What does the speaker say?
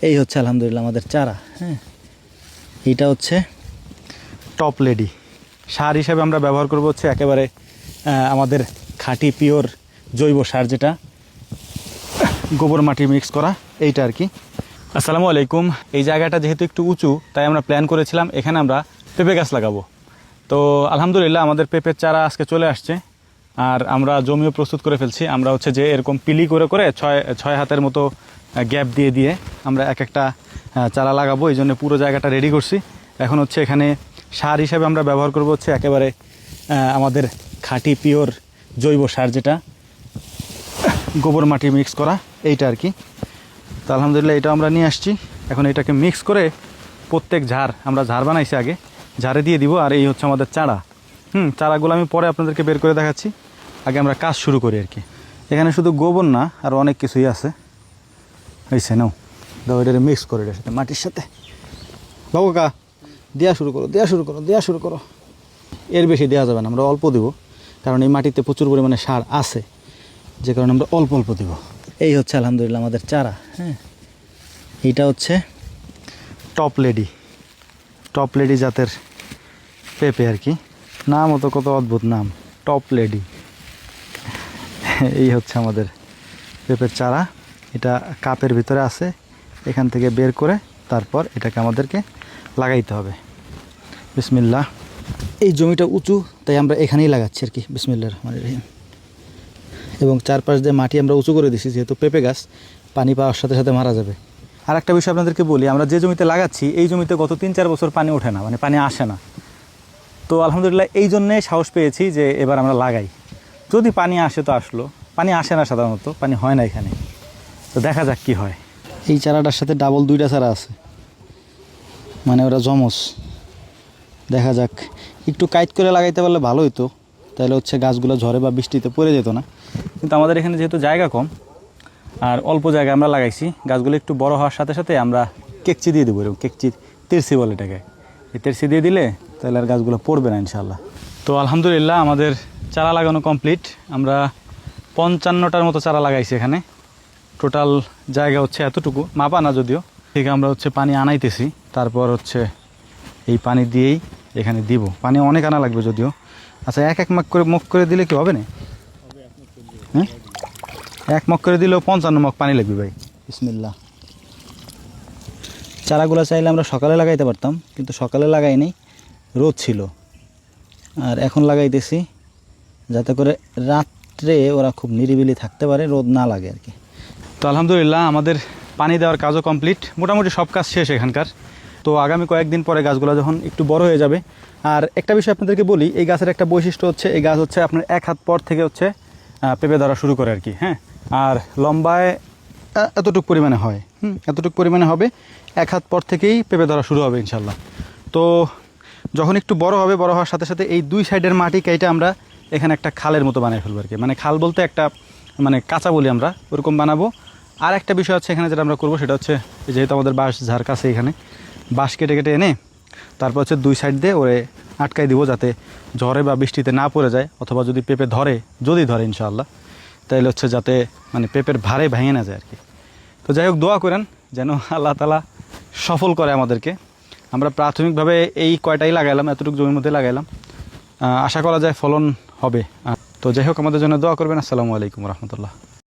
এই হচ্ছে আলহামদুলিল্লাহ আমাদের চারা। হ্যাঁ, এইটা হচ্ছে টপ লেডি সার হিসাবে আমরা ব্যবহার করব হচ্ছে একেবারে আমাদের খাঁটি পিওর জৈব সার, যেটা গোবর মাটি মিক্স করা, এইটা আর কি। আসসালামু আলাইকুম। এই জায়গাটা যেহেতু একটু উঁচু, তাই আমরা প্ল্যান করেছিলাম এখানে আমরা পেঁপে গাছ লাগাবো। তো আলহামদুলিল্লাহ আমাদের পেঁপের চারা আজকে চলে আসছে, আর আমরা জমিও প্রস্তুত করে ফেলছি। আমরা হচ্ছে যে এরকম পিলি করে করে ছয় হাতের মতো গ্যাপ দিয়ে দিয়ে আমরা এক একটা চারা লাগাবো। এই জন্য পুরো জায়গাটা রেডি করছি। এখন হচ্ছে এখানে সার হিসাবে আমরা ব্যবহার করব হচ্ছে একেবারে আমাদের খাঁটি পিওর জৈব সার, যেটা গোবর মাটি মিক্স করা, এইটা আর কি। তো আলহামদুলিল্লাহ এটা আমরা নিয়ে আসছি। এখন এটাকে মিক্স করে প্রত্যেক আমরা ঝাড় বানাইছি আগে, ঝাড়ে দিয়ে দিব। আর এই হচ্ছে আমাদের চারা। চারাগুলো আমি পরে আপনাদেরকে বের করে দেখাচ্ছি। আগে আমরা কাজ শুরু করি আর কি। এখানে শুধু গোবর না, আর অনেক কিছুই আছে। হয়েছে নাও, দাও এটা মিক্স করে এটার সাথে, মাটির সাথে। বাবু কাকা দেওয়া শুরু করো। এর বেশি দেওয়া যাবে না, আমরা অল্প দিব, কারণ এই মাটিতে প্রচুর পরিমাণে সার আছে, যে কারণে আমরা অল্প অল্প দিব। এই হচ্ছে আলহামদুলিল্লাহ আমাদের চারা। হ্যাঁ, এইটা হচ্ছে টপ লেডি জাতের পেঁপে আর কি। নাম তো কত অদ্ভুত নাম, টপ লেডি। এই হচ্ছে আমাদের পেঁপের চারা। এটা কাপের ভিতরে আছে, এখান থেকে বের করে তারপর এটাকে আমাদেরকে লাগাইতে হবে। বিসমিল্লাহ। এই জমিটা উঁচু, তাই আমরা এখানেই লাগাচ্ছি আর কি। বিসমিল্লাহির রহমানির রহিম। এবং চারপাশ দিয়ে মাটি আমরা উঁচু করে দিছি, যেহেতু পেঁপে গাছ পানি পাওয়ার সাথে সাথে মারা যাবে। আর একটা বিষয় আপনাদেরকে বলি, আমরা যে জমিতে লাগাচ্ছি এই জমিতে গত 3-4 বছর পানি ওঠে না, মানে পানি আসে না। তো আলহামদুলিল্লাহ এই জন্যে সাহস পেয়েছি যে এবার আমরা লাগাই। যদি পানি আসে তো আসলো, পানি আসে না, সাধারণত পানি হয় না এখানে। তো দেখা যাক কি হয়। এই চারাটার সাথে ডাবল 2টা চারা আছে, মানে ওরা জমস। দেখা যাক, একটু কাইট করে লাগাইতে পারলে ভালো হতো, তাহলে হচ্ছে গাছগুলো ঝড়ে বা বৃষ্টিতে পড়ে যেত না। কিন্তু আমাদের এখানে যেহেতু জায়গা কম আর অল্প জায়গায় আমরা লাগাইছি, গাছগুলো একটু বড় হওয়ার সাথে সাথে আমরা কেকচি দিয়ে দেবো। এরকম কেকচির তেরসি বলে এটাকে। এই তেরসি দিয়ে দিলে তাহলে আর গাছগুলো পড়বে না ইনশাল্লাহ। তো আলহামদুলিল্লাহ আমাদের চারা লাগানো কমপ্লিট। আমরা 55টার মতো চারা লাগাইছি এখানে। টোটাল জায়গা হচ্ছে এতটুকু, মাপা না যদিও। ঠিক আমরা হচ্ছে পানি আনাইতেছি, তারপর হচ্ছে এই পানি দিয়েই এখানে দিব। পানি অনেক আনা লাগবে যদিও। আচ্ছা, এক মুখ করে দিলে কি হবে না? হ্যাঁ, 1 মগ করে দিলেও 55 মগ পানি লাগবে ভাই। বিসমিল্লাহ। চারাগুলো চাইলে আমরা সকালে লাগাইতে পারতাম, কিন্তু সকালে লাগাইনি, রোদ ছিল। আর এখন লাগাইতেছি যাতে করে রাত্রে ওরা খুব নিরিবিলি থাকতে পারে, রোদ না লাগে আর কি। তো আলহামদুলিল্লাহ আমাদের পানি দেওয়ার কাজও কমপ্লিট, মোটামুটি সব কাজ শেষ এখানকার। তো আগামী কয়েকদিন পরে গাছগুলো যখন একটু বড় হয়ে যাবে। আর একটা বিষয় আপনাদেরকে বলি, এই গাছের একটা বৈশিষ্ট্য হচ্ছে, এই গাছ হচ্ছে আপনার 1 হাত পর থেকে হচ্ছে পেঁপে ধরা শুরু করে আর কি। হ্যাঁ, আর লম্বায় এতটুকু পরিমাণে হয়। এতটুকু পরিমাণে হবে, 1 হাত পর থেকেই পেঁপে ধরা শুরু হবে ইনশাল্লাহ। তো যখন একটু বড় হবে, বড় হওয়ার সাথে সাথে এই 2 সাইডের মাটি কেটে আমরা এখানে একটা খালের মতো বানিয়ে ফেলবো আর কি। মানে খাল বলতে একটা, মানে কাঁচা বলি আমরা, ওরকম বানাবো। আর একটা বিষয় হচ্ছে এখানে যেটা আমরা করবো সেটা হচ্ছে, যেহেতু আমাদের বাঁশ ঝাড় কাছে, এখানে বাঁশ কেটে কেটে এনে তারপর হচ্ছে 2 সাইড দিয়ে ওরে আটকাই দিব, যাতে ঝড়ে বা বৃষ্টিতে না পড়ে যায়। অথবা যদি পেঁপে যদি ধরে ইনশাআল্লাহ, তাহলে হচ্ছে যাতে মানে পেঁপের ভারে ভেঙে না যায় আর কি। তো যাই হোক, দোয়া করেন যেন আল্লাহ তাআলা সফল করে আমাদেরকে। আমরা প্রাথমিকভাবে এই কয়টাই লাগাইলাম, এতটুকু জমির মধ্যে লাগাইলাম। আশা করা যায় ফলন হবে। তো যাই হোক, আমাদের জন্য দোয়া করবেন। আসসালামু আলাইকুম রহমতুল্লাহ।